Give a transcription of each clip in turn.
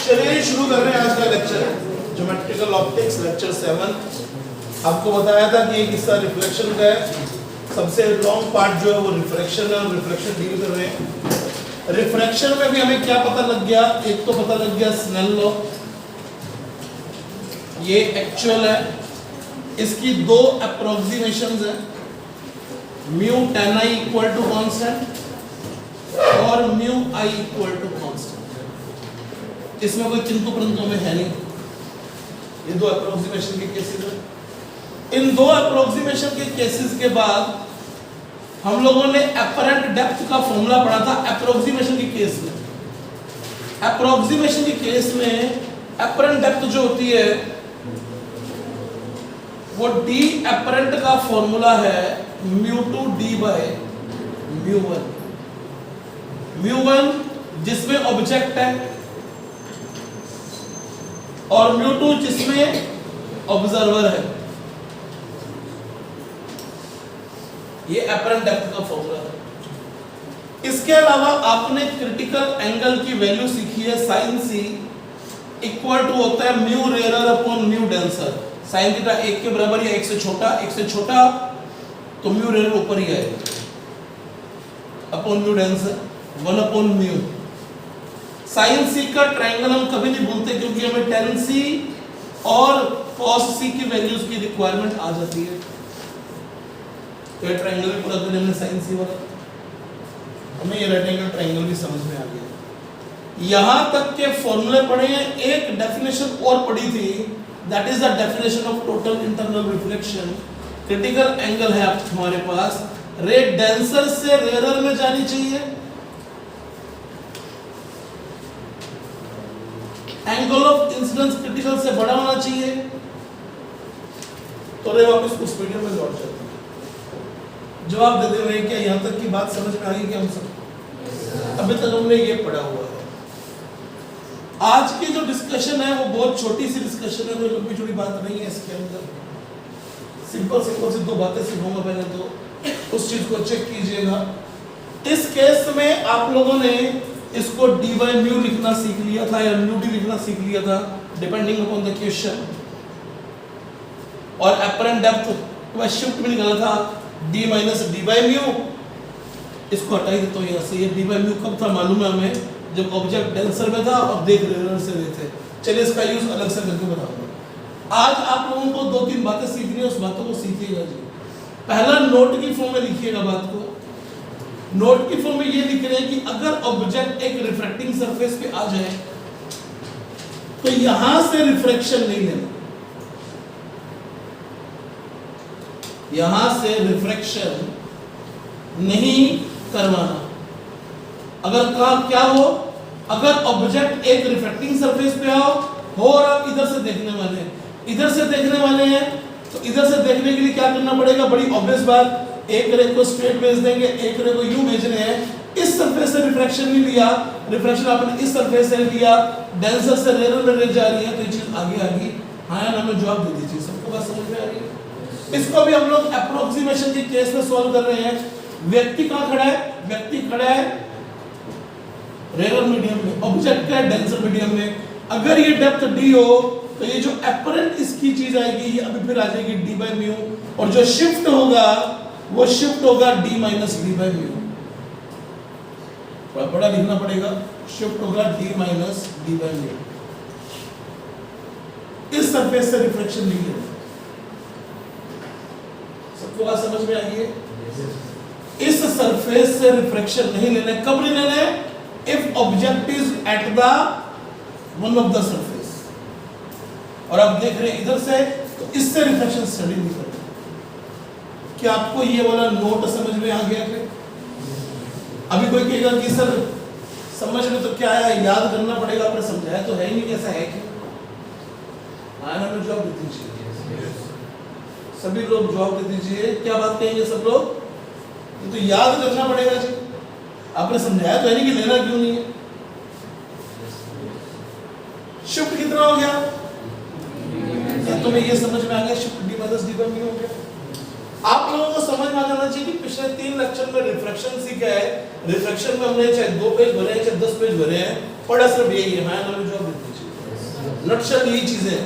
चलिए शुरू कर रहे हैं आज का लेक्चर, ज्योमेट्रिकल ऑप्टिक्स लेक्चर 7। आपको बताया था कि एक हिस्सा रिफ्लेक्शन का है, सबसे लॉन्ग पार्ट जो है वो रिफ्रैक्शन है और रिफ्रैक्शन डील कर रहे हैं। रिफ्रैक्शन में भी हमें क्या पता लग गया, एक तो पता लग गया स्नेल लॉ, ये एक्चुअल है, इसकी दो अप्रोक्सीमेशंस है, mu tan I equal to constant और mu I equal to constant. इसमें कोई किंतु परंतु में है नहीं, ये दो अप्रोक्सीमेशन के केसेस हैं। इन दो अप्रोक्सीमेशन के केसेस के बाद हम लोगों ने अपरेंट डेप्थ का फॉर्मूला पढ़ा था अप्रोक्सीमेशन के केस में। अप्रोक्सीमेशन के केस में अपरेंट डेप्थ जो होती है वो d अपरेंट का फॉर्मूला है μ2 d बाय μ1। μ1 जिसमें ऑब्जेक्ट है और μ2 जिसमें ऑब्जर्वर है। ये अपरेंट डेप्थ का फॉर्मूला है। इसके अलावा आपने क्रिटिकल एंगल की वैल्यू सीखी है, साइन सी इक्वल टू होता है mu rarer upon mu denser. Sine theta 1 के बराबर या 1 से छोटा तो म्यू रेयरर ऊपर ही आएगा upon mu denser 1 upon mu. Sine C का ट्रायंगल हम कभी नहीं भूलते क्योंकि हमें tan सी और cos सी की वैल्यूज की रिक्वायरमेंट आ जाती है। तो ये ट्रायंगल भी पूरा करने में साइन सी वाला, हमें ये राइट एंगल ट्रायंगल भी समझ में आ गया। यहां तक के फॉर्मूले पढ़े हैं, एक डेफिनेशन और पढ़ी थी, that is the definition of total internal reflection. Critical angle है आप हमारे पास, रे डेंसर से रेयरर में जानी चाहिए, एंगल ऑफ इंसिडेंस क्रिटिकल से बड़ा होना चाहिए, तो रे वापस उस मीडियम में लौट जाती है। जवाब दे दे रहे क्या यहां तक की बात समझ में आ गई? क्या हम सब अभी तक हमने ये पढ़ा हुआ है। आज की जो डिस्कशन है वो बहुत छोटी सी डिस्कशन है, कोई लंबी चौड़ी बात नहीं है इसके अंदर। सिंपल सी दो बातें सिखाऊंगा पहले, तो उस चीज को चेक कीजिएगा। इस केस में आप लोगों ने इसको dy म्यू लिखना सीख लिया था या म्यू डी लिखना सीख लिया था, डिपेंडिंग अपॉन द क्वेश्चन। और अपरेंट डेप्थ का शिफ्ट भी निकाला था d minus D by mu. इसको हटा ही देता हूँ यहाँ से। ये डी बाई म्यू कब था मालूम है हमें? जब ऑब्जेक्ट डेंसर में था और देख रेयरर से रहे थे। चलिए इसका यूज अलग से करके बताऊंगा। आज आप लोगों को 2-3 बातें सीखनी है, उस बातों को सीखिएगा जी। पहला नोट की फॉर्म में लिखिएगा बात को। नोट की फॉर्म में ये लिख रहे हैं कि अगर ऑब्जेक्ट एक रिफ्रैक्टिंग सरफेस पे आ जाए तो यहां से रिफ्रैक्शन नहीं लेना, यहां से रिफ्रैक्शन नहीं करवाना। अगर क्या हो, अगर ऑब्जेक्ट एक रिफ्रैक्टिंग सरफेस पे हो और आप इधर से देखने वाले हैं, तो इधर से देखने के लिए क्या करना पड़ेगा? बड़ी ऑब्वियस बात, एक रे को स्ट्रेट भेज देंगे, एक रे को यूं भेज रहे हैं। इस सरफेस से रिफ्रैक्शन नहीं लिया, रिफ्रैक्शन आपने इस सरफेस से लिया, डेंसर से रेयरर में रह जा रही है, तो ये चीज आगे आ गई। हाँ या ना में जवाब दे दीजिए, सबको बात समझ में आ रही है? इसको भी हम लोग अप्रोक्सीमेशन के केस में सॉल्व कर रहे हैं। व्यक्ति कहां खड़ा है? व्यक्ति खड़ा है रेयरर मीडियम में, ऑब्जेक्ट का डेंसर मीडियम में। अगर ये डेप्थ d हो तो ये जो अपरेंट इसकी चीज आएगी ये अभी फिर आ जाएगी d बाई म्यू, और जो शिफ्ट होगा वो शिफ्ट होगा d minus D by mu. बड़ा लिखना पड़ेगा, शिफ्ट होगा d minus D by mu. इस सरफेस से रिफ्लेक्शन नहीं लेना। सबको बात समझ में आई है? इस सरफेस से रिफ्लेक्शन नहीं लेना। कब नहीं लेना है? If object is at the one of the surface, और आप देख रहे हैं इधर से, तो इससे रिफ्लेक्शन स्टडी नहीं करना। क्या आपको ये वाला नोट समझ में आ गया? अभी कोई कहेगा कि सर समझ में तो क्या है, याद करना पड़ेगा, आपने समझाया तो है ही नहीं, कैसा है कि आना में जवाब दे दीजिए। सभी लोग जवाब दे दीजिए। क्या बात कहेंगे सब लोग? तो याद करना पड़ेगा जी, आपने समझाया तो है नहीं कि लेना क्यों नहीं है। शिफ्ट कितना हो गया? क्या तुम्हें ये समझ में आ गया? Shift d minus D by mu हो गया। आप लोगों को समझ में आ जाना चाहिए कि पिछले 3 लेक्चर में रिफ्रैक्शन सीखा है, रिफ्रैक्शन में हमने चाहे 2 पेज भरे हैं चाहे 10 पेज भरे हैं, पढ़ा सिर्फ यही है, हाँ ना जवाब दे दीजिए। नटशल यही चीजें हैं,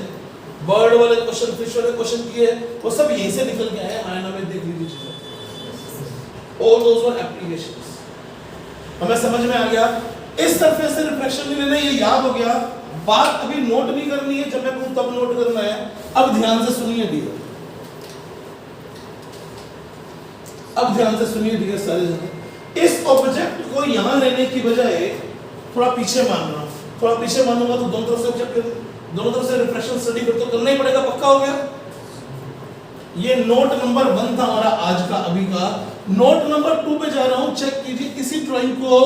बर्ड वाले क्वेश्चन, फिश वाले क्वेश्चन किए वो सब यहीं से निकल के आए, हाँ ना में देख लीजिए चीजें। All those were applications. हमें समझ में आ गया, इस सरफेस से रिफ्रैक्शन नहीं लेना, ये याद हो गया। बात अभी नोट नहीं करनी है, जब मैं कहूं तब नोट करना है। अब ध्यान से सुनिए डियर, अब ध्यान से सुनिए डियर सारे जने। इस ऑब्जेक्ट को यहां लेने की बजाय थोड़ा पीछे मानना, थोड़ा पीछे मानूंगा तो दोनों तरफ से ऑब्जेक्ट, दोनों तरफ से रिफ्रैक्शन स्टडी फिर तो करना ही पड़ेगा, पक्का हो गया। ये नोट नंबर 1 था हमारा आज का, अभी का। नोट नंबर 2 पे जा रहा हूं, चेक कीजिए। इसी ड्राइंग को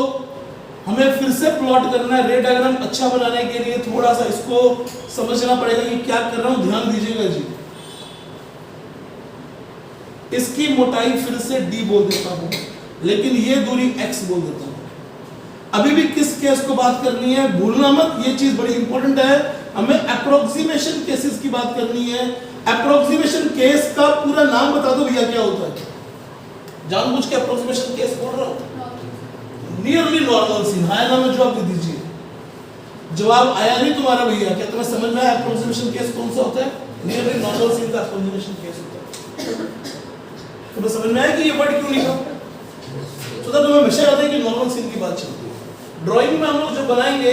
हमें फिर से प्लॉट करना है, रे डायग्राम अच्छा बनाने के लिए थोड़ा सा इसको समझना पड़ेगा कि क्या कर रहा हूं, ध्यान दीजिएगा जी। इसकी मोटाई फिर से d बोल देता हूं, लेकिन ये दूरी x बोल देता हूं। अभी भी किस केस को बात करनी है भूलना मत, ये चीज बड़ी इंपॉर्टेंट है। हमें अप्रोक्सीमेशन केसेस की बात करनी है। अप्रोक्सीमेशन केस का पूरा नाम बता दो भैया, क्या होता है? जानबूझ के अप्रोक्सीमेशन केस बोल रहा हूं। नियरली नॉर्मल सीन, हाँ ना में जवाब दे दीजिए। जवाब आया नहीं तुम्हारा भैया, क्या तुम्हें समझ में आया अप्रोक्सीमेशन केस कौन सा होता है? नियरली नॉर्मल सीन का अप्रोक्सीमेशन केस होता है। तुम्हें समझ में आया कि ये वर्ड क्यों लिखा? तो तुम्हें हमेशा याद है कि नॉर्मल सीन की बात चलती है। ड्राइंग में हम लोग जो बनाएंगे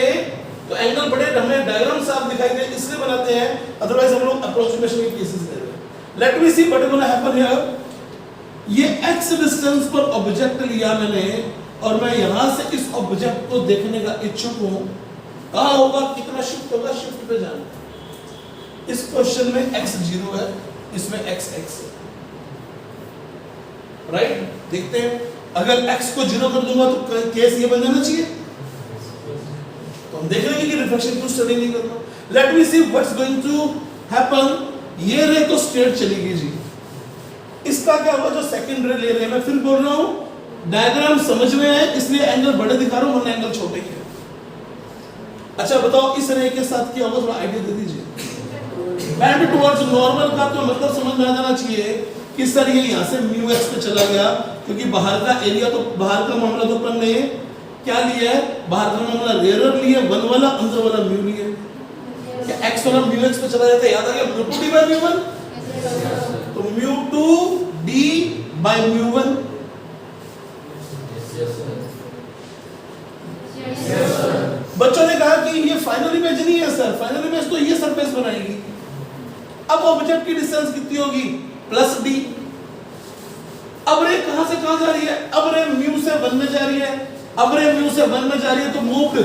तो एंगल बड़े, हमें डायग्राम साफ दिखाई दे इसलिए बनाते हैं, अदरवाइज हम लोग अप्रोक्सीमेशन के केसेस ले रहे हैं। Late me see what is gonna happen here. ये x डिस्टेंस पर ऑब्जेक्ट लिया मैंने और मैं यहां से इस ऑब्जेक्ट को देखने का इच्छुक हूं। कहां होगा, कितना शिफ्ट होगा, शिफ्ट पे जाना। इस क्वेश्चन में x 0 है, इसमें x x है, राइट? देखते हैं, अगर x को 0 कर दूंगा तो केस ये बन जाना चाहिए, तो हम देख लेंगे कि रिफ्लेक्शन क्यों स्टडी नहीं करना। Let me see what's going to happen. ये रे तो स्ट्रेट चलेगी जी, इसका क्या होगा जो सेकंड रे ले रहे हैं। मैं फिर बोल रहा हूं, डायग्राम समझ में है इसलिए एंगल बड़े दिखा रहा हूं, वरना एंगल छोटे ही है। अच्छा बताओ, इस रे के साथ क्या होगा, थोड़ा आइडिया दे दीजिए। बैंड टुवर्ड्स नॉर्मल का तो मतलब समझ में आ जाना चाहिए कि सर ये यहाँ से म्यू एक्स पे चला गया, क्योंकि बाहर का एरिया तो, बाहर का मामला तो अपन ने क्या लिया है, बाहर का मामला रेयर लिया, 1 वाला, अंदर वाला म्यू लिया। क्या एक्स वाला म्यू एक्स पे चला जाता है, याद आ गया, म्यू 2 डी बाय म्यू 1, तो म्यू 2 डी बाय म्यू 1। बच्चों ने कहा कि ये फाइनल इमेज नहीं है सर, फाइनल इमेज तो ये सरफेस बनाएगी। अब ऑब्जेक्ट की डिस्टेंस कितनी होगी, प्लस डी। अब रे कहां से कहां जा रही है, अब रे म्यू से 1 में जा रही है, अब रे म्यू से 1 में जा रही है, तो मूव्ड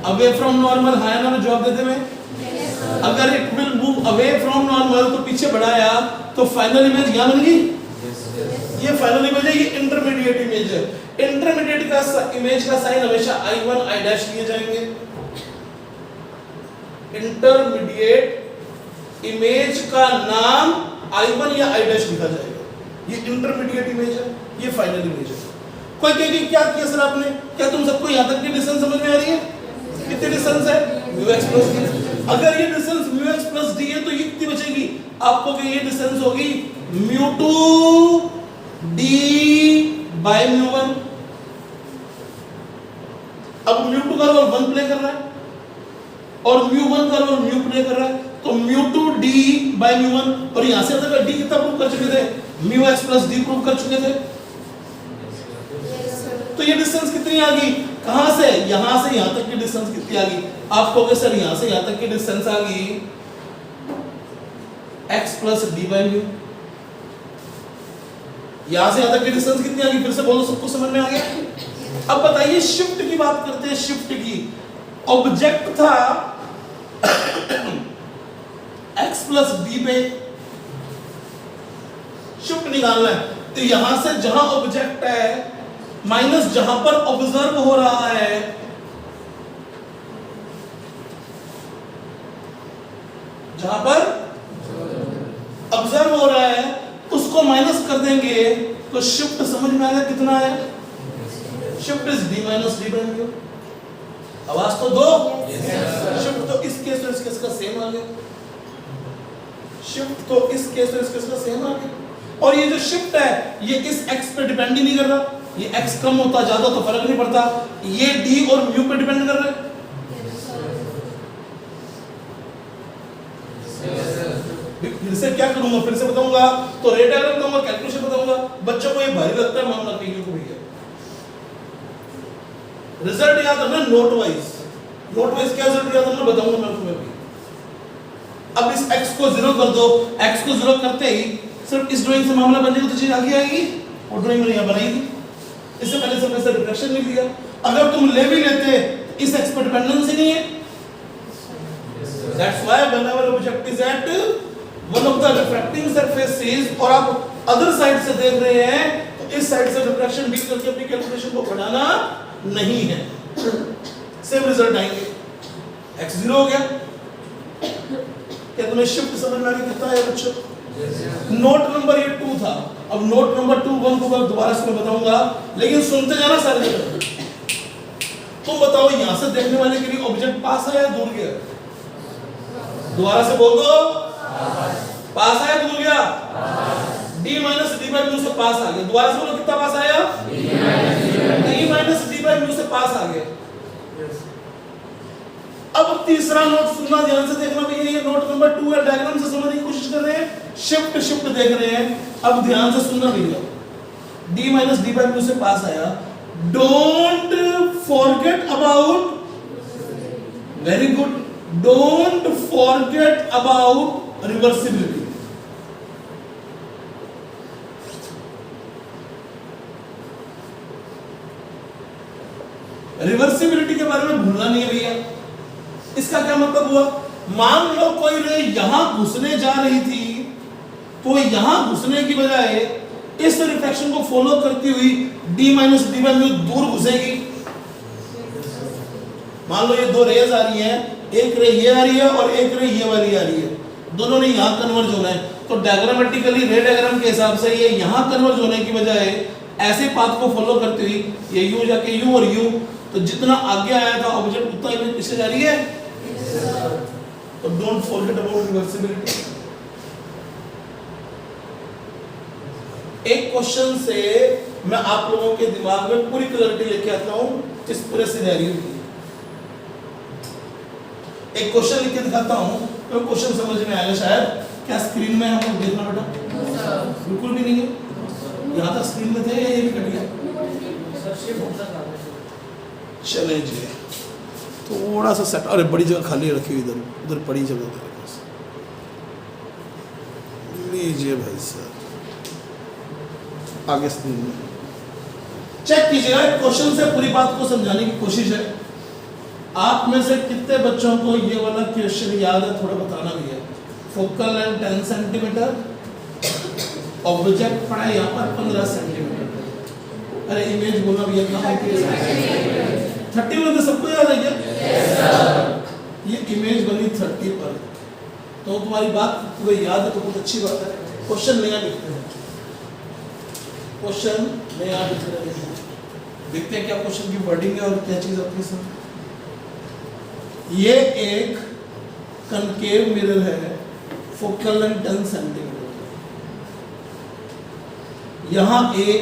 अवे फ्रॉम नॉर्मल, हां ना जवाब देते में। अगर it will move away from normal तो पीछे बढ़ाया तो फाइनल इमेज यहां बन गई। ये फाइनल इमेज है, ये इंटरमीडिएट इमेज है। इंटरमीडिएट का इमेज का साइन हमेशा I1 I डैश लिए जाएंगे। इंटरमीडिएट इमेज का नाम I1 या I डैश लिखा जाएगा। ये इंटरमीडिएट इमेज है, ये फाइनल इमेज है। कोई कहेगी क्या किया सर आपने, क्या तुम सबको यहां तक की डिस्टेंस समझ में आ रही है? कितनी डिस्टेंस है, μx + d। अगर ये डिस्टेंस μx + d है तो ये कितनी बचेगी आपको, कि ये डिस्टेंस होगी μ2 d बाय μ1। अब μ2 का रोल 1 प्ले कर रहा है और μ1 का रोल μ प्ले कर रहा है, तो μ2 d बाय μ1। और यहां से तक d कितना प्रूव कर चुके थे, μx + d प्रूव कर चुके थे। तो ये डिस्टेंस कितनी आ गई, कहां से, यहां से यहां तक की डिस्टेंस कितनी आ गई? आप कहोगे सर यहां से यहां तक की डिस्टेंस आ गई x + d बाय μ। यहां से यहां तक की डिस्टेंस कितनी आ गई, फिर से बोलो, सबको समझ में आ गया? अब बताइए, शिफ्ट की बात करते हैं। शिफ्ट की, ऑब्जेक्ट था x + d पे, शिफ्ट निकालना है, तो यहां से जहां ऑब्जेक्ट है माइनस जहां पर ऑब्जर्व हो रहा है, जहां पर ऑब्जर्व हो रहा है उसको माइनस कर देंगे, तो शिफ्ट समझ में आएगा कितना है, shift is d - d by μ। आवाज तो दो, शिफ्ट तो इस केस और इस केस का सेम आ गया, शिफ्ट तो इस केस और इस केस का सेम आ गया। और ये जो शिफ्ट है ये इस x पे डिपेंड ही नहीं कर रहा, ये x कम होता ज्यादा तो फर्क नहीं पड़ता, ये d और म्यू पे डिपेंड कर रहा है। फिर से क्या करूंगा, फिर से बताऊंगा, तो रे डायग्राम बताऊंगा, कैलकुलेशन बताऊंगा। बच्चों को ये भारी लगता है मामला कहीं को भैया। रिजल्ट याद रखना नोट वाइज, नोट वाइज क्या रिजल्ट याद रखना बताऊंगा मैं तुम्हें भी। अब इस x को 0 कर दो, x को 0 करते ही सिर्फ इस ड्राइंग से मामला बन जाएगा तो चीज आगे आएगी, और ड्राइंग मैंने यहाँ बनाई थी। इससे पहले सिर्फ ऐसा रिफ्लेक्शन नहीं लिया। अगर तुम ले भी लेते तो इस x पर डिपेंडेंसी नहीं है। That's why whenever object is at one of the refracting surfaces और आप अदर साइड से देख रहे हैं तो इस साइड से रिफ्लेक्शन डील करके अपनी कैलकुलेशन को बढ़ाना नहीं है, सेम रिजल्ट आएंगे। x 0 हो गया। क्या तुम्हें शिफ्ट समझ में आ रही कितना है बच्चों? नोट नंबर ये 2 था, अब नोट नंबर 2 1 को मैं दोबारा से बताऊंगा, लेकिन सुनते जाना सारे जगह। तुम बताओ यहां से देखने वाले के लिए ऑब्जेक्ट पास है या दूर गया? दोबारा से बोल दो, पास आया दूर गया? d minus D by mu से पास आ गया। दोबारा से बोलो कितना पास आया? d minus D by mu से पास आ गया। अब तीसरा नोट सुनना ध्यान से देखना भैया, ये नोट नंबर 2 है, डायग्राम से समझने की कोशिश कर रहे हैं, शिफ्ट शिफ्ट देख रहे हैं। अब ध्यान से सुनना भैया, d minus D by mu से पास आया। Don't forget about, very good, don't forget about reversibility. Reversibility के बारे में भूलना नहीं है भैया। इसका क्या मतलब हुआ? मान लो कोई रे यहां घुसने जा रही थी, तो यहां घुसने की बजाय इस रिफ्लेक्शन को फॉलो करती हुई d minus D by mu दूर घुसेगी। मान लो ये दो रेज आ रही हैं, एक रे ये आ रही है और एक रे ये वाली आ रही है, दोनों ने यहां कन्वर्ज होना है। तो डायग्रामेटिकली रे डायग्राम के हिसाब से ये यहां कन्वर्ज होने की बजाय ऐसे पाथ को फॉलो करती हुई ये यू जाके यू और यू, तो जितना आगे आया था ऑब्जेक्ट उतना इमेज पीछे जा रही है। तो डोंट फॉरगेट अबाउट रिवर्सिबिलिटी। एक क्वेश्चन से मैं आप लोगों के दिमाग में पूरी क्लैरिटी लेके आता हूं इस पूरे सिनेरियो की। एक क्वेश्चन लिख के दिखाता हूं, तो क्वेश्चन समझ में आएगा शायद। क्या स्क्रीन में हम लोग देखना बेटा? बिल्कुल भी नहीं है। यहाँ तक स्क्रीन में थे या ये भी कट गया? चले जी, थोड़ा सा सेट, अरे बड़ी जगह खाली रखी हुई, इधर उधर बड़ी जगह लीजिए भाई साहब, आगे स्क्रीन में चेक कीजिएगा। क्वेश्चन से पूरी बात को समझाने की कोशिश है। आप में से कितने बच्चों को ये वाला क्वेश्चन याद है? थोड़ा बताना भी है। फोकल लेंथ 10 सेंटीमीटर, ऑब्जेक्ट पड़ा है यहाँ पर 15 सेंटीमीटर। अरे इमेज बोलना भैया, कहाँ है? 30 में तो सबको याद है क्या? ये इमेज बनी 30 पर, तो तुम्हारी बात तुम्हें याद है तो बहुत अच्छी बात है। क्वेश्चन नया लिखते हैं, क्वेश्चन नया लिख रहे हैं, देखते हैं क्या क्वेश्चन की वर्डिंग है और क्या चीज अपनी सब। ये एक कनकेव मिरर है, फोकल लेंथ 10 सेंटीमीटर। यहां एक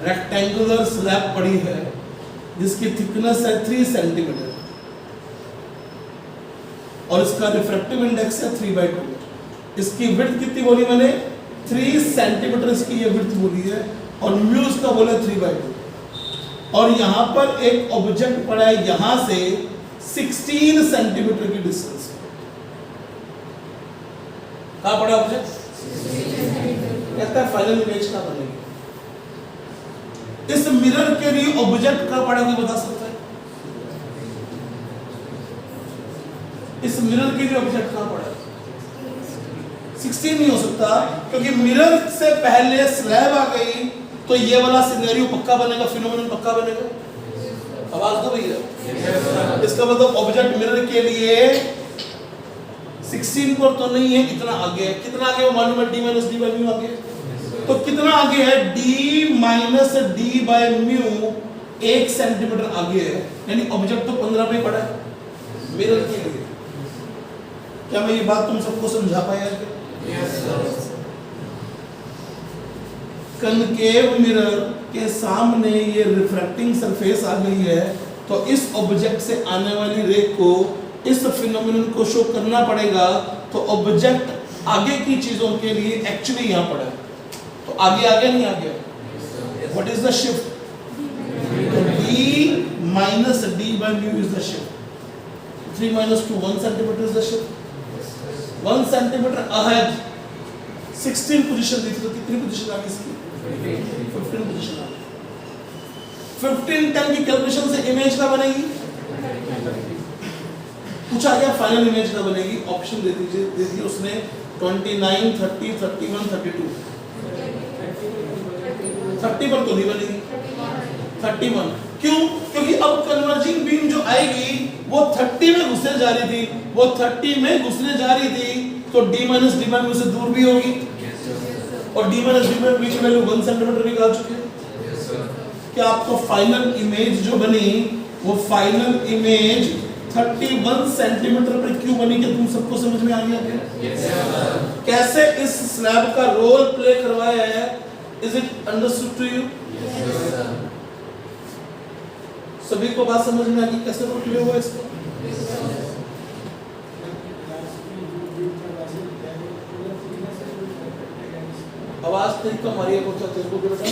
रेक्टेंगुलर स्लैब पड़ी है जिसकी थिकनेस है 3 सेंटीमीटर और इसका रिफ्रैक्टिव इंडेक्स है 3/2। इसकी विड्थ कितनी बोली मैंने? 3 सेंटीमीटर इसकी ये विड्थ बोली है और म्यू इसका बोले 3/2। और यहां पर एक ऑब्जेक्ट पड़ा है यहां से 16 सेंटीमीटर की डिस्टेंस। कहां पड़ा ऑब्जेक्ट? कहता है फाइनल इमेज कहां बनेगी? इस मिरर के लिए ऑब्जेक्ट कहां पड़ा कोई बता सकता है? इस मिरर के लिए ऑब्जेक्ट कहां पड़ा? 16 नहीं हो सकता, क्योंकि मिरर से पहले स्लैब आ गई तो ये वाला सिनेरियो पक्का बनेगा, फिनोमेनन पक्का बनेगा। आवाज दो भैया। इसका मतलब ऑब्जेक्ट मिरर के लिए 16 पर तो नहीं है, इतना आगे है। कितना आगे वो मालूम है? d minus D by mu आगे। तो कितना आगे है? d minus D by mu 1 centimetre आगे है, यानी ऑब्जेक्ट तो 15 पे पड़ा है मिरर के लिए। क्या मैं ये बात तुम सबको समझा पाया? कनकेव मिरर के सामने ये रिफ्रैक्टिंग सरफेस आ गई है, तो इस ऑब्जेक्ट से आने वाली रे को, इस फिनोमेनन को शो करना पड़ेगा। तो ऑब्जेक्ट आगे की चीजों के लिए एक्चुअली यहाँ पड़ा है, तो आगे आगे नहीं आ गया। What is the shift? d minus d by mu is the shift. 3 minus 2, 1 centimeter is the shift. 1 centimeter ahead. 16 position दी थी, तो कितनी पोजीशन आ गई इसकी? 15 पोजीशन आ गई। 15 टन की कैलकुलेशन से इमेज का बनेगी, पूछा गया फाइनल इमेज का बनेगी। ऑप्शन दे दिए उसने 29, 30, 31, 32। 30 पर तो नहीं बनेगी, 31। क्यों? क्योंकि अब कन्वर्जिंग बीम जो आएगी वो 30 में घुसने जा रही थी, वो 30 में घुसने जा रही थी, तो d minus D by mu से दूर भी होगी, और d minus D by mu की वैल्यू 1 सेंटीमीटर निकाल चुके हैं। क्या आपको फाइनल इमेज जो बनी, वो फाइनल इमेज 31 सेंटीमीटर पर क्यों बनी? कि तुम सबको समझ में आ गया क्या? कैसे इस स्लैब का रोल प्ले करवाया है? Is it understood to you? सभी को बात समझ में आ गई कैसे रोल प्ले हुआ इसका? आवाज तेरी कम आ रही है, बोलता तेरे को भी बता।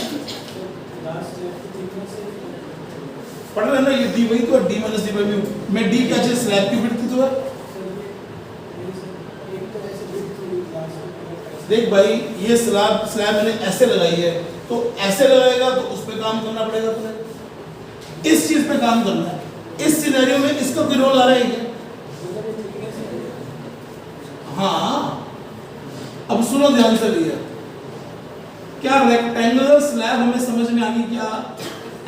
पढ़ रहे ना, ये डी वही तो D minus D by mu में डी क्या चीज? स्लैब की विड्थ तो है। देख भाई, ये स्लैब मैंने ऐसे लगाई है, तो ऐसे लगाएगा तो उस पे काम करना पड़ेगा तुम्हें, इस चीज पे काम करना है। इस सिनेरियो में इसका कोई रोल आ रहा है क्या? हाँ, अब सुनो ध्यान से भैया, क्या रेक्टेंगुलर स्लैब हमें समझ में आ गई? क्या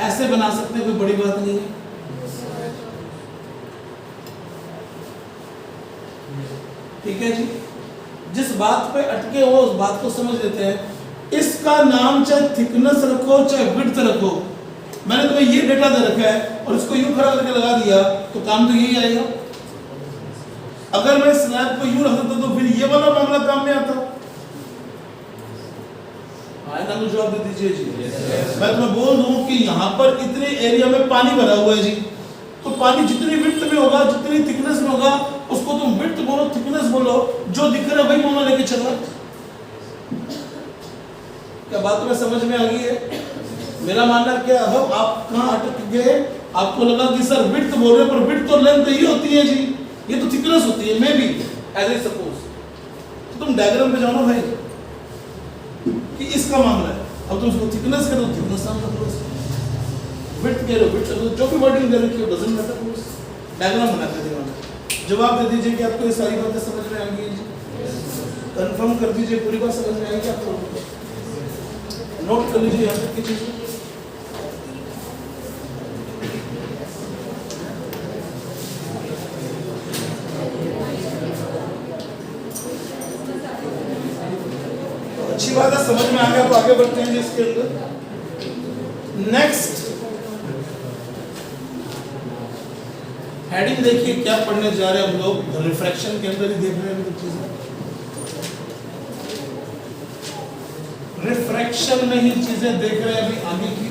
ऐसे बना सकते हैं, कोई बड़ी बात नहीं है। ठीक है जी, जिस बात पे अटके हो उस बात को समझ लेते हैं। इसका नाम चाहे थिकनेस रखो चाहे विड्थ रखो, मैंने तुम्हें ये डेटा दे रखा है और इसको यूं खड़ा करके लगा दिया तो काम तो यही आएगा। अगर मैं स्लैब को यूं रख देता तो फिर ये वाला मामला काम में आता। ना जवाब दे दीजिए जी। मैं तुम्हें बोल दूं कि यहाँ पर इतने एरिया में पानी भरा हुआ है जी, तो पानी जितनी विड्थ में होगा, जितनी थिकनेस में होगा, उसको तुम विड्थ बोलो थिकनेस बोलो, जो दिख रहा है वही मामला लेके चल रहा। क्या बात तुम्हें समझ में आ गई है? मेरा मानना क्या है, आप कहाँ अटक गए? आपको लगा कि सर विड्थ बोल रहे, पर विड्थ तो लेंथ ही होती है जी, ये तो थिकनेस होती है। Maybe as a suppose, तो तुम डायग्राम पे जाओ ना भाई कि इसका मामला है। अब तुम उसको थिकनेस करो, थिकनेस नाम रखो, विड्थ कह रहे हो विड्थ, जो भी वर्डिंग दे रखी हो डजंट मैटर, डायग्राम बना के देना। जवाब दे दीजिए कि आपको ये सारी बातें समझ में आ गई है जी। कंफर्म कर दीजिए पूरी बात समझ में आएगी आपको। नोट कर लीजिए यहाँ तक की चीज़। अच्छी बात है, समझ में आ गया तो आगे बढ़ते हैं इसके अंदर। नेक्स्ट हेडिंग देखिए क्या पढ़ने जा रहे हैं हम लोग, रिफ्रैक्शन के अंदर ही देख रहे हैं कुछ चीजें। रिफ्रैक्शन में ही चीजें देख रहे हैं अभी आगे की।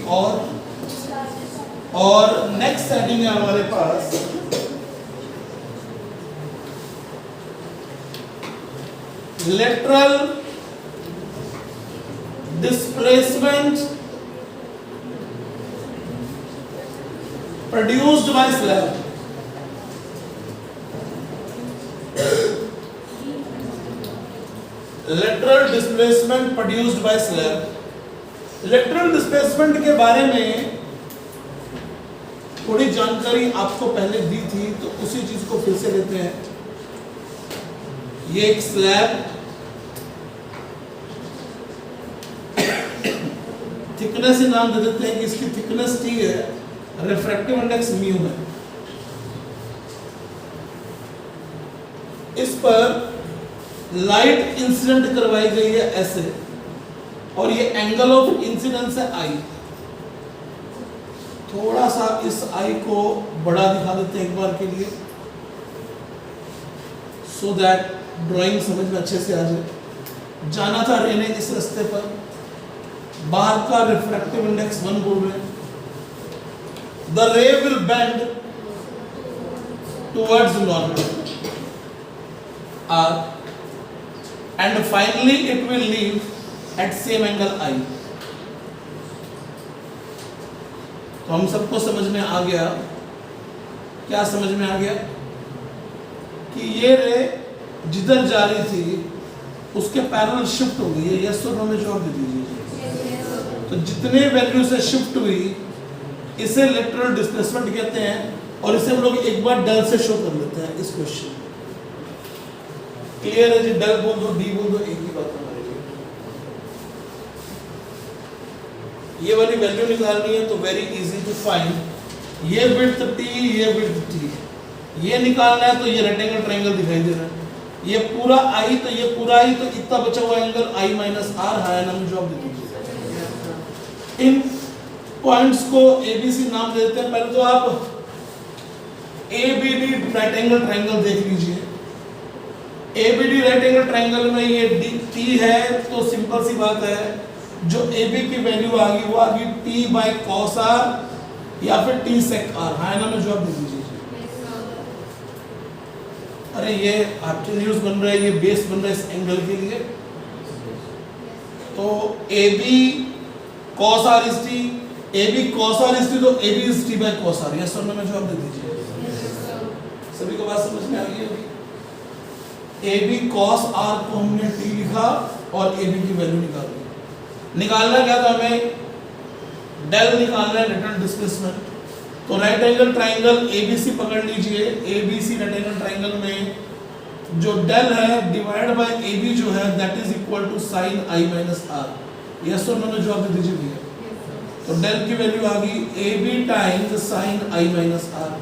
और नेक्स्ट हेडिंग है हमारे पास lateral displacement produced by slab. Lateral displacement produced by slab. Lateral displacement के बारे में थोड़ी जानकारी आपको पहले दी थी, तो उसी चीज को फिर से लेते हैं। ये एक स्लैब, थिकनेस ही नाम दे देते हैं कि इसकी थिकनेस T है, रिफ्रैक्टिव इंडेक्स म्यू है। इस पर लाइट इंसिडेंट करवाई गई है ऐसे, और ये एंगल ऑफ इंसिडेंस है I। थोड़ा सा इस I को बड़ा दिखा देते हैं एक बार के लिए, सो दैट ड्राइंग समझ में अच्छे से आ जाए। जाना था रे ने इस रास्ते पर, बाहर का रिफ्रैक्टिव इंडेक्स 1 बोल रहे हैं। द रे will bend towards normal R and finally it will leave at same angle I। तो हम सबको समझ में आ गया, क्या समझ में आ गया कि ये रे जिधर जा रही थी उसके पैरेलल शिफ्ट हो गई है। यस और नो में जवाब दे दीजिए। तो जितने वैल्यू से शिफ्ट हुई इसे लेटरल डिस्प्लेसमेंट कहते हैं, और इसे हम लोग एक बार डेल से शो कर लेते हैं इस क्वेश्चन। क्लियर है जी? डेल बोल दो, डी बोल दो, एक ही बात हमारे लिए। ये वाली वैल्यू निकालनी है तो वेरी इजी टू फाइंड। ये विड्थ t, ये विड्थ t, ये निकालना है तो ये रेक्टेंगल ट्रायंगल दिखाई दे रहा है। ये पूरा I तो ये पूरा I, तो इतना बचा हुआ एंगल I माइनस R है। नाम जवाब दे दीजिए। इन पॉइंट्स को ABC नाम दे देते हैं। पहले तो आप ABD राइट एंगल ट्रायंगल देख लीजिए। ABD राइट एंगल ट्रायंगल में ये T है, तो सिंपल सी बात है, जो AB की वैल्यू आ गई वो आ गई T बाय cos R या फिर T sec R। हाँ ना, में जवाब दे दीजिए। अरे ये हाइपोटेन्यूज बन रहा है, ये बेस बन रहा है इस एंगल के लिए। तो AB cos R is T, AB cos R is T, तो AB is T by cos R। Yes और नो में जवाब दे दीजिए। सभी को बात समझ में आ गई होगी। AB cos R को हमने T लिखा और AB की वैल्यू निकाल दी। निकालना क्या था हमें? डेल निकालना है, लेटरल डिस्प्लेसमेंट। तो राइट एंगल ट्रायंगल ABC पकड़ लीजिए। ABC राइट एंगल ट्रायंगल में जो डेल है डिवाइड बाय AB जो है that is equal to sin I minus R। Yes और नो में जवाब दे दीजिए भैया। तो डेल की वैल्यू आ गई AB times sin I minus R।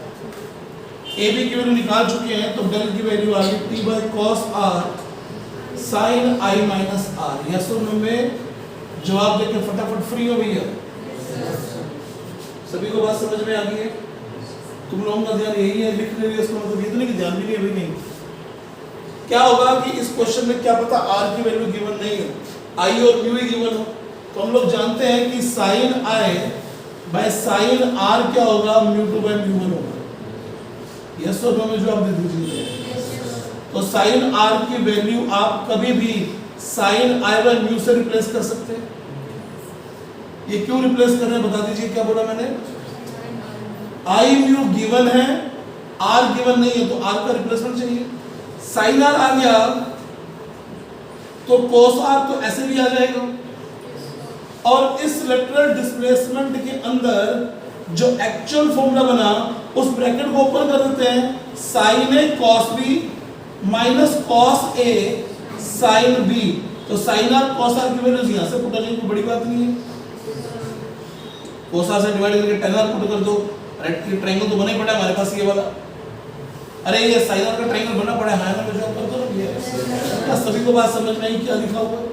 AB की वैल्यू निकाल चुके हैं, तो डेल की वैल्यू आ गई T by cos R sin I minus R। Yes और नो में जवाब देके फटाफट फ्री हो भैया। सभी को बात समझ में आ गई है? तुम लोगों का ध्यान यही है, लिख रहे हो इसका मतलब ये तो नहीं कि ध्यान भी नहीं है। अभी नहीं, क्या होगा कि इस क्वेश्चन में क्या पता R की वैल्यू गिवन नहीं है, I और म्यू ही गिवन हो। तो हम लोग जानते हैं कि sin I by sin R क्या होगा? म्यू 2 बाय म्यू 1 होगा। यस और नो में जवाब दे दीजिए। तो sin R की वैल्यू आप कभी भी sin I बाय म्यू से रिप्लेस कर सकते हैं। ये क्यों रिप्लेस कर रहे हैं बता दीजिए। क्या बोला मैंने? I म्यू गिवन है, R गिवन नहीं है, तो R का रिप्लेसमेंट चाहिए। sin R आ गया तो cos R तो ऐसे भी आ जाएगा। और इस लेटरल डिस्प्लेसमेंट के अंदर जो एक्चुअल फॉर्मूला बना उस ब्रैकेट को ओपन कर देते हैं। sin A cos B minus cos A sin B। तो sin R cos R की वैल्यू यहाँ से पुट करने की बड़ी बात नहीं है। cos R से डिवाइड करके tan R पुट कर दो। राइट ट्रायंगल तो बना ही पड़ा है हमारे पास ये वाला। अरे ये sin R का ट्रायंगल बना पड़ा है ना, जॉब कर दो ये। सभी को बात समझ में आई क्या लिखा हुआ है?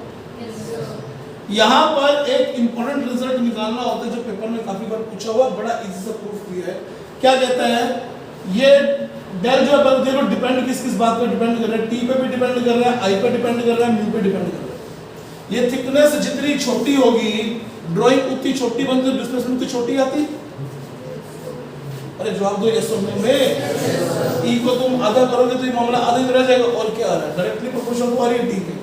यहाँ पर एक इंपॉर्टेंट रिजल्ट निकालना होता है जो पेपर में काफी बार पूछा हुआ, बड़ा इजी से प्रूफ किया है। क्या कहता है? ये डेल जो है देखो डिपेंड किस किस बात पे डिपेंड कर रहा है? T पे भी डिपेंड कर रहा है, I पे डिपेंड कर रहा है, म्यू पे डिपेंड कर रहा है। ये थिकनेस जितनी छोटी होगी ड्राइंग उतनी छोटी बनती है, डिस्प्लेसमेंट उतनी छोटी आती। अरे जवाब दो यस और नो में। E को तुम आधा करोगे तो ये मामला आधा ही रह जाएगा। और क्या आ रहा है? डायरेक्टली प्रोपोर्शनल तो आ रही है T के।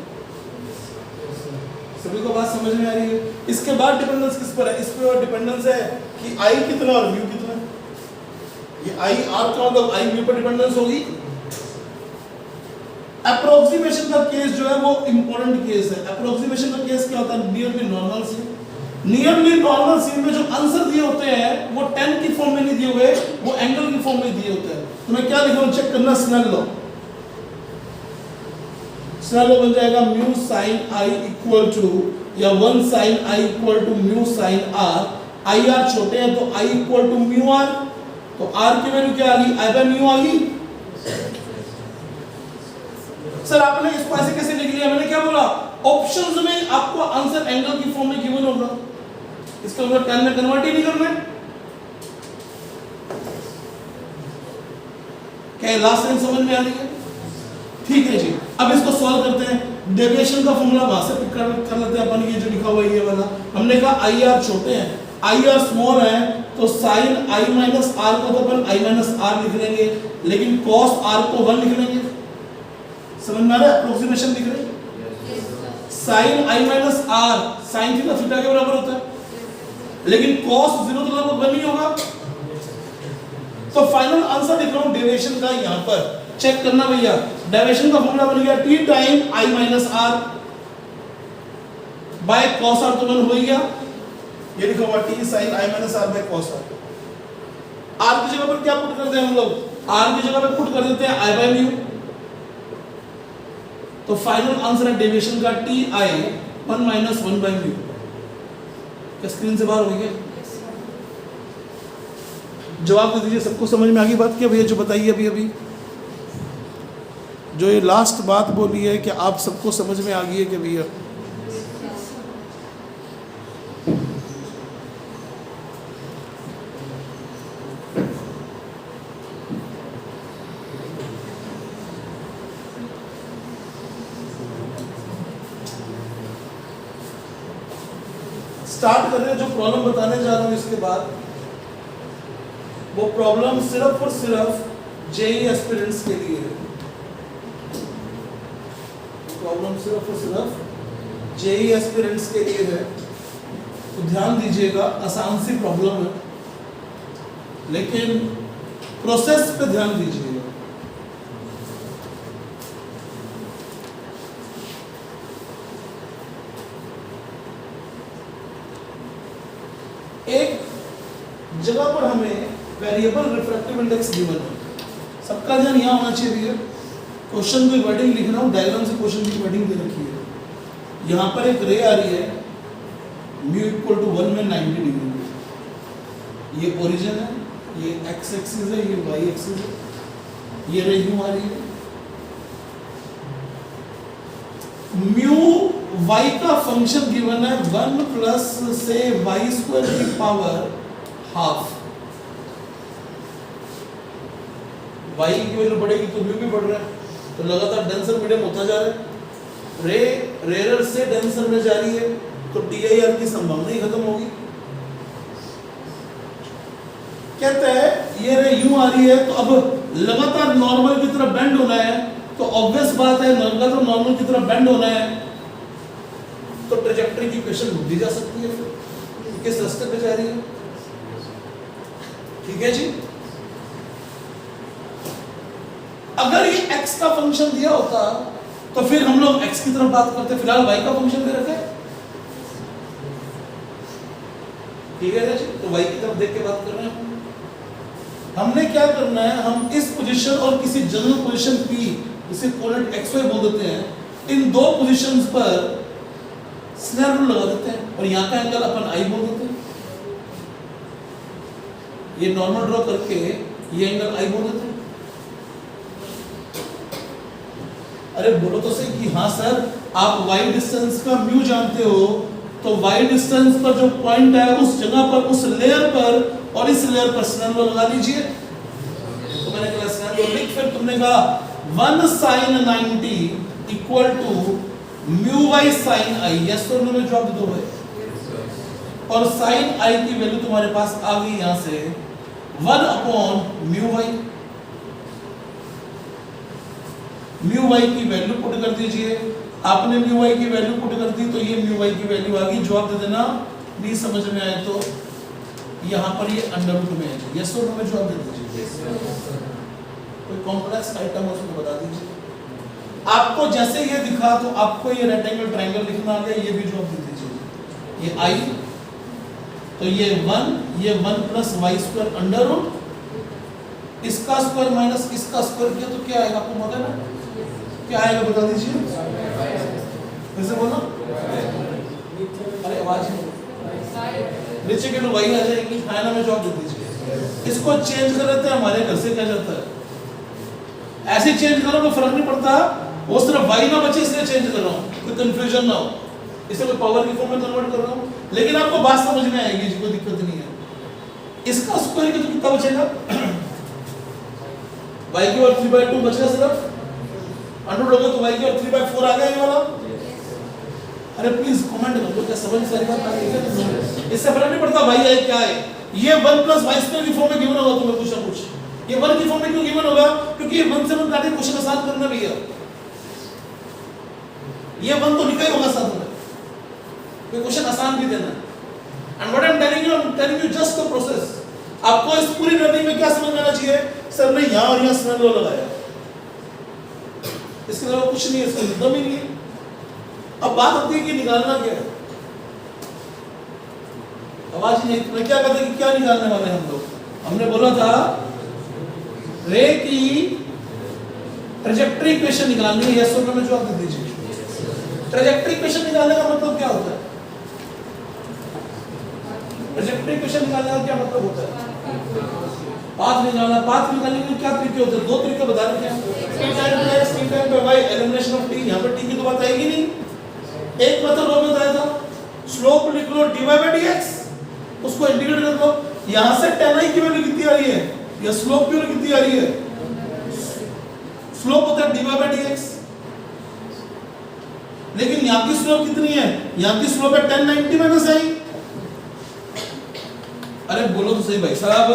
सभी को बात समझ में आ रही है? इसके बाद डिपेंडेंस किस पर है? इस पर डिपेंडेंस है कि I कितना और म्यू कितना। ये I R का मतलब I म्यू पर डिपेंडेंस होगी। अप्रोक्सीमेशन का केस जो है वो इंपॉर्टेंट केस है। अप्रोक्सीमेशन का केस क्या होता है? Nearly normal scene. Nearly normal scene में जो आंसर दिए होते हैं वो 10 की फॉर्म में नहीं दिए हुए, वो एंगल की फॉर्म में दिए होते हैं। तो मैं क्या लिखा हूं चेक करना। स्नेल लॉ बन जाएगा mu sine I equal to या 1 sine I equal to mu sine R। I R छोटे हैं तो I equal to mu R। तो R की वैल्यू क्या आ गई? I बाय म्यू आ गई। सर आपने इसको ऐसे कैसे लिख लिया? मैंने क्या बोला? ऑप्शंस में आपको आंसर एंगल की फॉर्म में गिवन होगा, इसका मतलब 10 में कन्वर्ट ही नहीं करना है। क्या लास्ट लाइन समझ में आ रही है? ठीक है जी, अब इसको सॉल्व करते हैं। डेविएशन का फॉर्मूला वहां से पिक कर लेते हैं अपन, ये जो लिखा हुआ है ये वाला। हमने कहा आई आर छोटे हैं, आई आर स्मॉल है, तो साइन आई माइनस आर को तो अपन आई माइनस आर लिख लेंगे, लेकिन कॉस आर को 1 लिख लेंगे। समझ में आ रहा है? अप्रोक्सीमेशन लिख रहे हैं। Sine I minus R sine theta theta के बराबर होता है, लेकिन cos 0 तो लगभग 1 ही होगा। तो फाइनल आंसर लिख रहा हूं डेविएशन का, यहां पर चेक करना भैया। डेविएशन का फॉर्मूला बन गया t time i minus R by cos r, तो 1 हो गया। ये लिखा हुआ t sin i minus R by cos r। r की जगह पर क्या पुट करते हैं हम लोग? r की जगह पर पुट कर देते हैं i बाय म्यू। तो फाइनल आंसर है डेविएशन का t i 1 minus 1 by mu. क्या स्क्रीन से बाहर हो गया? जवाब दे दीजिए। सबको समझ में आ गई बात क्या भैया जो बताइए अभी अभी जो ये लास्ट बात बोली है, कि आप सबको समझ में आ गई है कि भैया? स्टार्ट कर रहे हैं। जो प्रॉब्लम बताने जा रहा हूं इसके बाद, वो प्रॉब्लम सिर्फ और सिर्फ जेई एस्पिरेंट्स के लिए है। प्रॉब्लम सिर्फ और सिर्फ जेई एस्पिरेंट्स के लिए है, तो ध्यान दीजिएगा। आसान सी प्रॉब्लम है, लेकिन प्रोसेस पे ध्यान दीजिएगा। एक जगह पर हमें वेरिएबल रिफ्रैक्टिव इंडेक्स गिवन है। सबका ध्यान यहाँ होना चाहिए भैया। क्वेश्चन की वर्डिंग लिख रहा हूँ, डायग्राम से क्वेश्चन की वर्डिंग दे रखी है। यहाँ पर एक रे आ रही है, म्यू इक्वल टू 1 में 90 डिग्री। ये ओरिजिन है, ये एक्स एक्सिस है, ये वाई एक्सिस है। ये रे यूं आ रही है। म्यू y का फंक्शन गिवन है 1 प्लस से वाई स्क्वायर की पावर हाफ। y की वैल्यू बढ़ेगी तो म्यू भी बढ़ रहा है, तो लगातार डेंसर मीडियम होता जा रहा है। रे रेयर से डेंसर में जा रही है, तो टीआईआर की संभावना ही खत्म होगी। कहते हैं ये रे यूं आ रही है, तो अब लगातार नॉर्मल की तरफ बेंड होना है, तो ऑब्वियस बात है लगातार नॉर्मल की तरफ बेंड होना है, तो ट्रैजेक्टरी की इक्वेशन ढूंढी जा सकती है। फिर किस रास्ते पे जा रही है? ठीक है जी। अगर ये x का फंक्शन दिया होता तो फिर हम लोग x की तरफ बात करते, फिलहाल y का फंक्शन दे रखा है। ठीक है जी, तो y की तरफ देख के बात कर रहे हैं। हमने क्या करना है, हम इस पोजीशन और किसी जनरल पोजीशन p, इसे कोऑर्डिनेट xy बोल देते हैं, इन दो पोजीशंस पर स्नेयर रूल लगा देते हैं, और यहाँ का एंगल अपन i बोल देते हैं। ये नॉर्मल ड्रॉ करके ये एंगल i बोल देते हैं। अरे बोलो तो सही कि हाँ सर आप y डिस्टेंस का म्यू जानते हो, तो y डिस्टेंस पर जो पॉइंट है उस जगह पर, उस लेयर पर और इस लेयर पर स्नेयर रूल लगा लीजिए। तो मैंने कहा स्नेयर रूल लिख, फिर तुमने कहा 1 sin 90 equal to mu y sin i। Yes तो उन्होंने जवाब दे दो भाई। और sin i की वैल्यू तुम्हारे पास आ गई यहां से 1 upon mu y। Mu y की वैल्यू पुट कर दीजिए। आपने म्यू y की वैल्यू पुट कर दी, तो ये म्यू y की वैल्यू आ गई। जवाब दे देना। नहीं समझ में आए तो यहाँ पर ये अंडर रूट में है। यस और नो में जवाब दे दीजिए। कोई कॉम्प्लेक्स आइटम है उसको बता दीजिए। आपको जैसे ये दिखा तो आपको ये रेक्टेंगल ट्रायंगल लिखना आ गया, ये भी जवाब दे दीजिए। ये i, तो ये 1, ये 1 plus Y square under root, इसका स्क्वायर माइनस इसका स्क्वायर किया तो क्या आएगा आपको पता है ना? क्या आएगा बता दीजिए। कैसे बोलो? अरे आवाज नीचे के लोग वही आ जाएगी। फाइनल में जवाब दे दीजिए। इसको चेंज कर लेते हैं, हमारे घर से क्या जाता है, ऐसे चेंज करो तो फर्क नहीं पड़ता। वो सिर्फ y ना बचे इसलिए चेंज कर रहा हूँ, कोई कंफ्यूजन ना हो, इसे कोई पावर की फॉर्म में कन्वर्ट कर रहा हूँ। लेकिन आपको बात समझ में आएगी, कोई दिक्कत नहीं है। इसका स्क्वायर तो कितना बचेगा? y की और 3/2 बचेगा सिर्फ अंडर हो गया तो y की और 3/4 आ गया ये वाला। अरे प्लीज कमेंट कर दो, क्या समझ में सारी बात आ रही है? इससे फर्क नहीं पड़ता भाई है क्या है, ये 1 + y² की फॉर्म में गिवन होगा तुम्हें कुछ ना कुछ। ये 1 की फॉर्म में क्यों गिवन होगा? क्योंकि ये 1 से 1 काटे क्वेश्चन आसान करना भी है। ये 1 तो लिखा ही होगा साथ में, ये क्वेश्चन आसान भी देना है। And what I am telling you just the process. आपको इस पूरी लर्निंग में क्या समझ में आना चाहिए? सर ने यहां और यहां स्नेलो लगाया, इसके अलावा कुछ नहीं है, इसका मतलब ही नहीं है। अब बात होती है कि निकालना क्या है। आवाज नहीं, मैं क्या कहता कि क्या निकालने वाले हैं हम लोग? हमने बोला था रे की ट्रैजेक्टरी इक्वेशन निकालनी है। यस और नो में जवाब दे दीजिए। ट्रैजेक्टरी इक्वेशन निकालने का मतलब क्या होता है? ट्रैजेक्टरी इक्वेशन निकालने का क्या मतलब होता है? पाथ निकालना। पाथ निकालने के क्या तरीके होते हैं? 2 तरीके बता रखे हैं, t टाइम पे x, t टाइम पे y, एलिमिनेशन ऑफ t। यहां पे t की तो बात आएगी नहीं। एक मेथड और बताया था, स्लोप लिख लो dy/dx, उसको इंटीग्रेट कर लो। यहां से tan i की वैल्यू कितनी आ रही है, या स्लोप की वैल्यू कितनी आ रही है? स्लोप होता है dy/dx, लेकिन यहां की स्लोप कितनी है? यहां की स्लोप है tan 90 - i। अरे बोलो तो सही भाई साहब।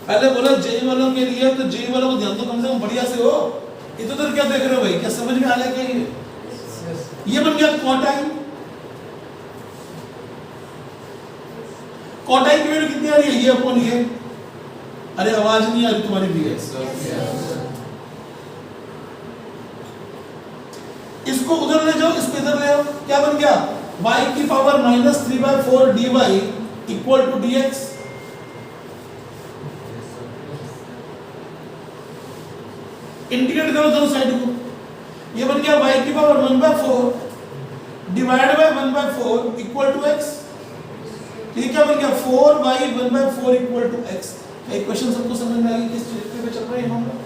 पहले बोला जेई वालों के लिए, तो जेई वालों को ध्यान तो कम से कम बढ़िया से हो। इधर क्या देख रहे हो भाई? क्या समझ में आ गया क्या? ये बन गया क्वार्टाइल। क्वार्टाइल की वैल्यू कितनी आ रही है? ये अपॉन ये। अरे आवाज नहीं आ रही तुम्हारी भी है। इसको उधर ले जाओ, इसको इधर ले आओ। क्या बन गया? y की power -3/4 dy equal to dx। Integrate करो दोनों साइड को। ये बन गया y की power 1/4 divide by 1/4 equal to x। ये क्या बन गया? 4y 1/4 equal to x। Equation सबको समझ में आ गई किस ट्रैजेक्टरी पे चल रहे हैं हम लोग?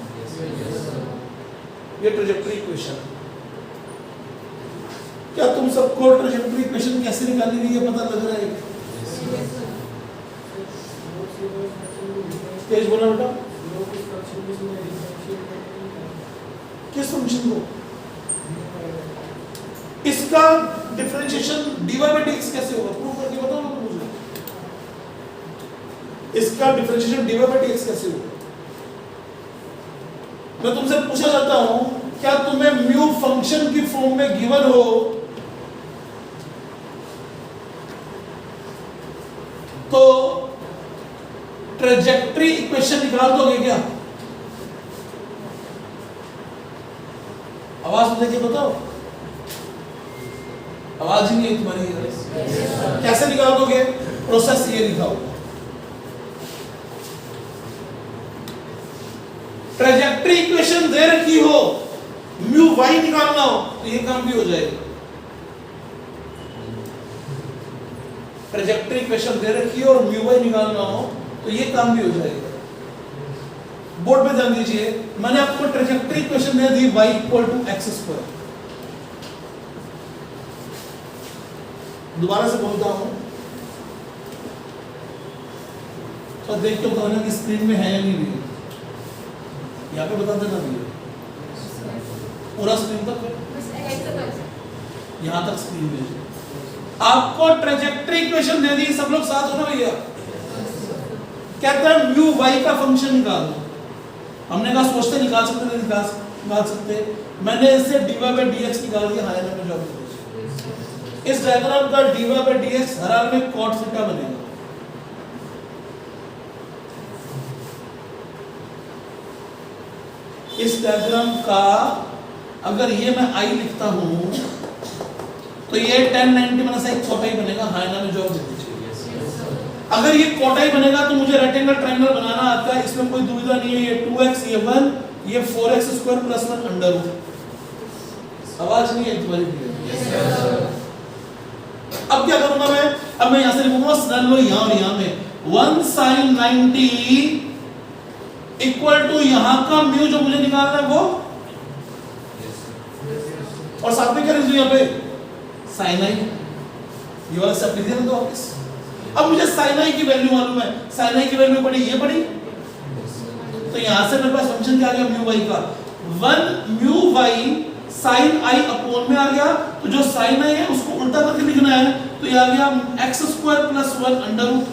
ये ट्रैजेक्टरी इक्वेशन। क्या तुम सबको ट्रैजेक्टरी इक्वेशन कैसे निकालनी है ये पता लग रहा है? तेज बोला बेटा। किस फंक्शन को? इसका डिफरेंशिएशन dy/dx कैसे होगा? प्रूव करके बताओ ना मुझे। इसका डिफरेंशिएशन dy/dx कैसे होगा? मैं तुमसे पूछा जाता हूं, क्या तुम्हें म्यू फंक्शन की फॉर्म में गिवन हो तो ट्रैजेक्टरी इक्वेशन निकाल दोगे क्या? आवाज सुन के बताओ। आवाज ही नहीं है तुम्हारी। कैसे निकाल दोगे? प्रोसेस ये लिखा होगा। ट्रैजेक्टरी इक्वेशन दे रखी हो, म्यू वाई निकालना हो तो ये काम भी हो जाएगा। ट्रैजेक्टरी इक्वेशन दे रखी हो और म्यू वाई निकालना हो तो ये काम भी हो जाएगा। बोर्ड पे ध्यान दीजिए, मैंने आपको ट्रैजेक्टरी इक्वेशन दे दी y = x²। दोबारा से बोलता हूं तो देख के बताना कि स्क्रीन में है या नहीं भी। यहाँ पे बता देना भैया, पूरा स्क्रीन तक, यहाँ तक स्क्रीन में। आपको ट्रैजेक्टरी इक्वेशन दे दी, सब लोग साथ हो ना भैया। कहता है म्यू वाई का फंक्शन निकालो। हमने कहा सोचते निकाल सकते नहीं निकाल सकते। मैंने इससे dy/dx निकाल दिया। हायर में जॉब इस डायग्राम का dy/dx हर हाल में cot थीटा बनेगा। इस डायग्राम का अगर ये मैं i लिखता हूं तो ये tan 90 - i cot i बनेगा। हायर में जॉब दे दीजिए। अगर ये cot i बनेगा तो मुझे रेक्टेंगल ट्रायंगल बनाना आता है, इसमें कोई दुविधा नहीं है। ये 2x, ये 1, ये 4x² + 1 अंडर रूट। आवाज नहीं है तुम्हारी भी? अब क्या करूंगा मैं? अब मैं यहां से लिखूंगा स्नेलो यहां और यहां में 1 sin 90 इक्वल टू यहां का म्यू जो मुझे निकालना है वो, और साथ में क्या लिख दूं यहां पे? sin i। ये वाला सब लिख दिया ना तो वापस। अब मुझे sin i की वैल्यू मालूम है। sin i की वैल्यू पड़ी, ये पड़ी, तो यहां से मेरे पास फंक्शन क्या आ गया म्यू y का 1 म्यू वाई साइन आई अपॉन में आ गया, तो जो साइन आई है उसको उल्टा करके लिखना है, तो ये आ गया x square plus 1 under root.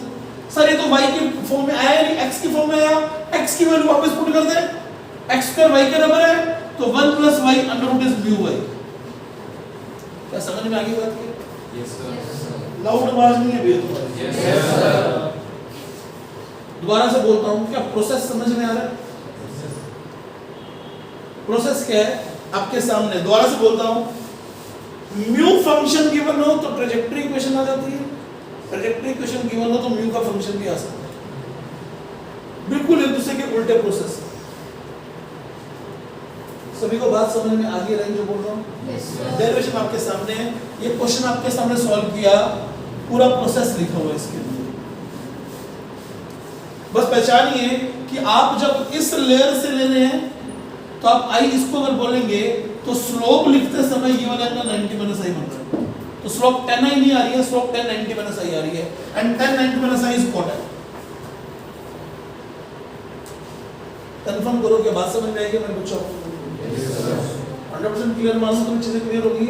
Sir ये तो y के फॉर्म में आया नहीं, x की फॉर्म में आया, x की वैल्यू वापस पुट कर दे, x स्क्वायर y के बराबर है, तो 1 plus y under root is mu y। क्या समझ में आ गई बात की? Yes sir. लाउड आवाज नहीं है भैया तुम्हारी। Yes sir. दोबारा से बोलता हूं, क्या प्रोसेस समझ में आ रहा है? प्रोसेस क्या है आपके सामने, दोबारा से बोलता हूं, म्यू फंक्शन गिवन हो तो ट्रेजेक्टरी इक्वेशन आ जाती है, ट्रेजेक्टरी इक्वेशन गिवन हो तो म्यू का फंक्शन भी आ सकता है, बिल्कुल एक दूसरे के उल्टे प्रोसेस। सभी को बात समझ में आ गई रही जो बोल रहा हूं? डेरिवेशन आपके सामने है, ये क्वेश्चन आपके सामने सॉल्व किया, पूरा प्रोसेस लिखा हुआ है इसके अंदर। बस पहचानिए कि आप जब इस लेयर से ले रहे हैं तो आप आई इसको अगर बोलेंगे तो स्लोप लिखते समय ये वाला एंगल 90 माइनस आई बन रहा है, तो स्लोप 10 आई नहीं आ रही है, स्लोप 10 90 माइनस आई आ रही है, and 10 90 minus I is cot. Confirm करो कि बात समझ में आएगी मेरे बच्चों को? 100% क्लियर मानो तो चीजें क्लियर होगी।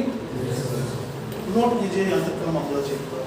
नोट कीजिए यहाँ तक का मामला चेक करो।